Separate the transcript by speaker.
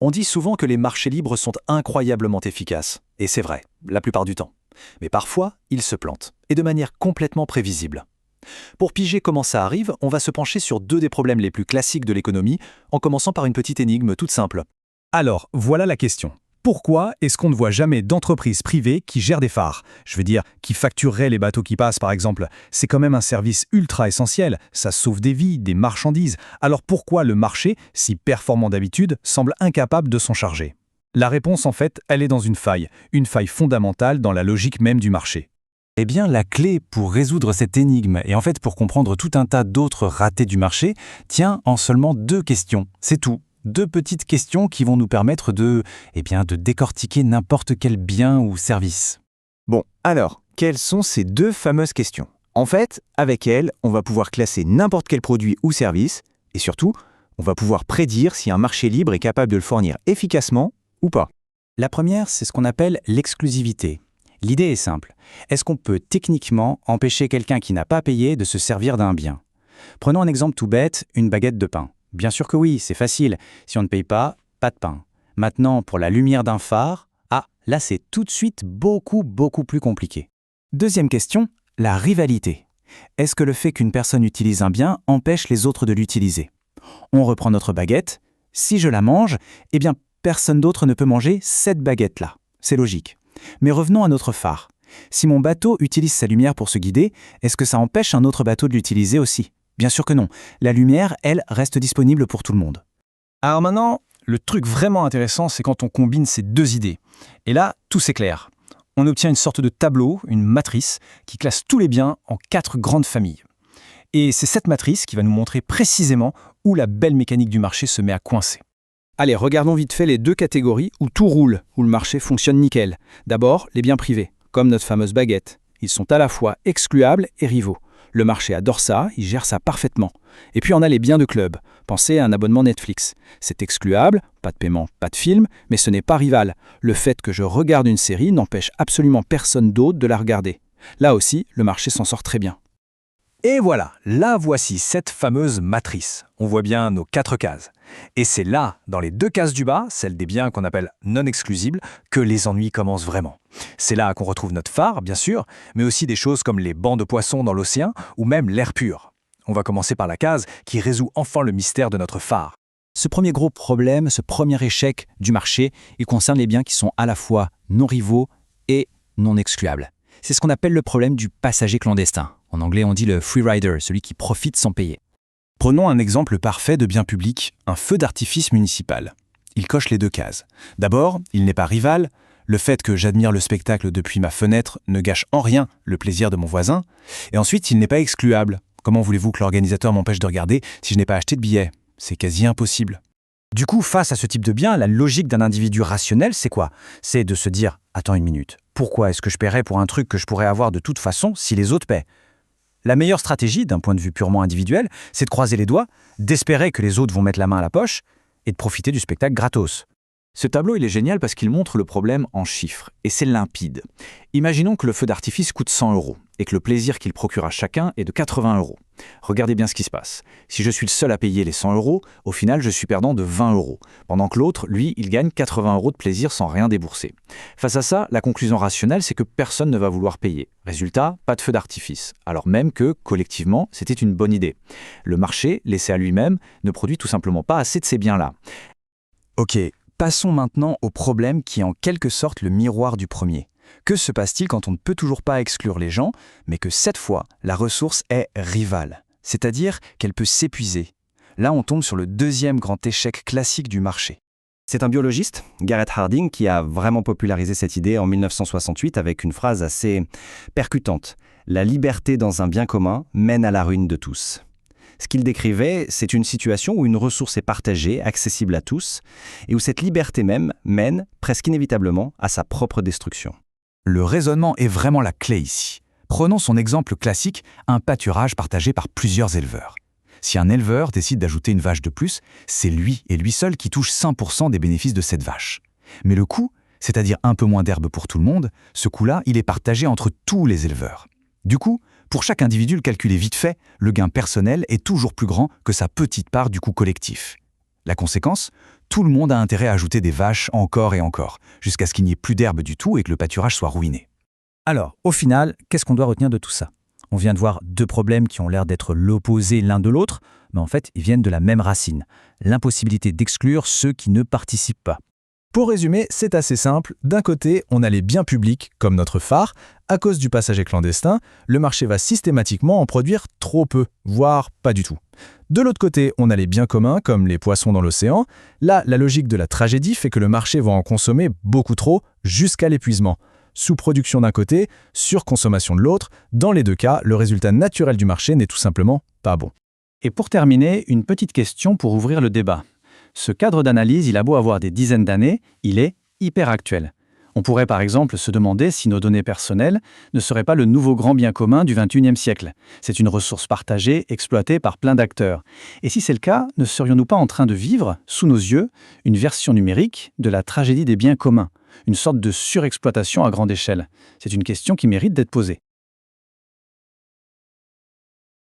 Speaker 1: On dit souvent que les marchés libres sont incroyablement efficaces, et c'est vrai, la plupart du temps. Mais parfois, ils se plantent, et de manière complètement prévisible. Pour piger comment ça arrive, on va se pencher sur deux des problèmes les plus classiques de l'économie, en commençant par une petite énigme toute simple.
Speaker 2: Alors, voilà la question. Pourquoi est-ce qu'on ne voit jamais d'entreprises privées qui gèrent des phares? Je veux dire, qui factureraient les bateaux qui passent, par exemple. C'est quand même un service ultra essentiel. Ça sauve des vies, des marchandises. Alors pourquoi le marché, si performant d'habitude, semble incapable de s'en charger? La réponse, en fait, elle est dans une faille fondamentale dans la logique même du marché.
Speaker 3: Eh bien, la clé pour résoudre cette énigme, et en fait pour comprendre tout un tas d'autres ratés du marché, tient en seulement deux questions. C'est tout. Deux petites questions qui vont nous permettre de décortiquer n'importe quel bien ou service.
Speaker 4: Bon, alors, quelles sont ces deux fameuses questions? En fait, avec elles, on va pouvoir classer n'importe quel produit ou service, et surtout, on va pouvoir prédire si un marché libre est capable de le fournir efficacement ou pas.
Speaker 3: La première, c'est ce qu'on appelle l'exclusivité. L'idée est simple. Est-ce qu'on peut techniquement empêcher quelqu'un qui n'a pas payé de se servir d'un bien? Prenons un exemple tout bête, une baguette de pain. Bien sûr que oui, c'est facile. Si on ne paye pas, pas de pain. Maintenant, pour la lumière d'un phare, là c'est tout de suite beaucoup plus compliqué. Deuxième question, la rivalité. Est-ce que le fait qu'une personne utilise un bien empêche les autres de l'utiliser? On reprend notre baguette. Si je la mange, personne d'autre ne peut manger cette baguette-là. C'est logique. Mais revenons à notre phare. Si mon bateau utilise sa lumière pour se guider, est-ce que ça empêche un autre bateau de l'utiliser aussi? Bien sûr que non. La lumière, elle, reste disponible pour tout le monde.
Speaker 2: Alors maintenant, le truc vraiment intéressant, c'est quand on combine ces deux idées. Et là, tout s'éclaire. On obtient une sorte de tableau, une matrice, qui classe tous les biens en 4 grandes familles. Et c'est cette matrice qui va nous montrer précisément où la belle mécanique du marché se met à coincer.
Speaker 5: Allez, regardons vite fait les deux catégories où tout roule, où le marché fonctionne nickel. D'abord, les biens privés, comme notre fameuse baguette. Ils sont à la fois excluables et rivaux. Le marché adore ça, il gère ça parfaitement. Et puis on a les biens de club. Pensez à un abonnement Netflix. C'est excluable, pas de paiement, pas de film, mais ce n'est pas rival. Le fait que je regarde une série n'empêche absolument personne d'autre de la regarder. Là aussi, le marché s'en sort très bien.
Speaker 1: Et voilà, là voici cette fameuse matrice. On voit bien nos 4 cases. Et c'est là, dans les 2 cases du bas, celle des biens qu'on appelle non exclusibles, que les ennuis commencent vraiment. C'est là qu'on retrouve notre phare, bien sûr, mais aussi des choses comme les bancs de poissons dans l'océan ou même l'air pur. On va commencer par la case qui résout enfin le mystère de notre phare.
Speaker 3: Ce premier gros problème, ce premier échec du marché, il concerne les biens qui sont à la fois non rivaux et non excluables. C'est ce qu'on appelle le problème du passager clandestin. En anglais, on dit le free rider, celui qui profite sans payer.
Speaker 2: Prenons un exemple parfait de bien public, un feu d'artifice municipal. Il coche les 2 cases. D'abord, il n'est pas rival. Le fait que j'admire le spectacle depuis ma fenêtre ne gâche en rien le plaisir de mon voisin. Et ensuite, il n'est pas excluable. Comment voulez-vous que l'organisateur m'empêche de regarder si je n'ai pas acheté de billets? C'est quasi impossible.
Speaker 3: Du coup, face à ce type de bien, la logique d'un individu rationnel, c'est quoi? C'est de se dire « Attends une minute, pourquoi est-ce que je paierais pour un truc que je pourrais avoir de toute façon si les autres paient ?» La meilleure stratégie, d'un point de vue purement individuel, c'est de croiser les doigts, d'espérer que les autres vont mettre la main à la poche et de profiter du spectacle gratos.
Speaker 5: Ce tableau, il est génial parce qu'il montre le problème en chiffres, et c'est limpide. Imaginons que le feu d'artifice coûte 100 € et que le plaisir qu'il procure à chacun est de 80 €. Regardez bien ce qui se passe. Si je suis le seul à payer les 100 €, au final, je suis perdant de 20 €, pendant que l'autre, lui, il gagne 80 € de plaisir sans rien débourser. Face à ça, la conclusion rationnelle, c'est que personne ne va vouloir payer. Résultat, pas de feu d'artifice, alors même que, collectivement, c'était une bonne idée. Le marché, laissé à lui-même, ne produit tout simplement pas assez de ces biens-là.
Speaker 3: Ok, passons maintenant au problème qui est en quelque sorte le miroir du premier. Que se passe-t-il quand on ne peut toujours pas exclure les gens, mais que cette fois, la ressource est rivale, c'est-à-dire qu'elle peut s'épuiser? Là, on tombe sur le deuxième grand échec classique du marché.
Speaker 4: C'est un biologiste, Garrett Harding, qui a vraiment popularisé cette idée en 1968 avec une phrase assez percutante. « La liberté dans un bien commun mène à la ruine de tous ». Ce qu'il décrivait, c'est une situation où une ressource est partagée, accessible à tous, et où cette liberté même mène, presque inévitablement, à sa propre destruction.
Speaker 3: Le raisonnement est vraiment la clé ici. Prenons son exemple classique, un pâturage partagé par plusieurs éleveurs. Si un éleveur décide d'ajouter une vache de plus, c'est lui et lui seul qui touche 100% des bénéfices de cette vache. Mais le coût, c'est-à-dire un peu moins d'herbe pour tout le monde, ce coût-là, il est partagé entre tous les éleveurs. Du coup, pour chaque individu, le calcul est vite fait, le gain personnel est toujours plus grand que sa petite part du coût collectif. La conséquence,
Speaker 1: tout le monde a intérêt à ajouter des vaches encore et encore, jusqu'à ce qu'il n'y ait plus d'herbe du tout et que le pâturage soit ruiné.
Speaker 3: Alors, au final, qu'est-ce qu'on doit retenir de tout ça? On vient de voir deux problèmes qui ont l'air d'être l'opposé l'un de l'autre, mais en fait, ils viennent de la même racine, l'impossibilité d'exclure ceux qui ne participent pas.
Speaker 2: Pour résumer, c'est assez simple. D'un côté, on a les biens publics, comme notre phare. À cause du passager clandestin, le marché va systématiquement en produire trop peu, voire pas du tout. De l'autre côté, on a les biens communs, comme les poissons dans l'océan. Là, la logique de la tragédie fait que le marché va en consommer beaucoup trop, jusqu'à l'épuisement. Sous-production d'un côté, surconsommation de l'autre. Dans les deux cas, le résultat naturel du marché n'est tout simplement pas bon.
Speaker 3: Et pour terminer, une petite question pour ouvrir le débat. Ce cadre d'analyse, il a beau avoir des dizaines d'années, il est hyper actuel. On pourrait par exemple se demander si nos données personnelles ne seraient pas le nouveau grand bien commun du XXIe siècle. C'est une ressource partagée, exploitée par plein d'acteurs. Et si c'est le cas, ne serions-nous pas en train de vivre, sous nos yeux, une version numérique de la tragédie des biens communs, une sorte de surexploitation à grande échelle? C'est une question qui mérite d'être posée.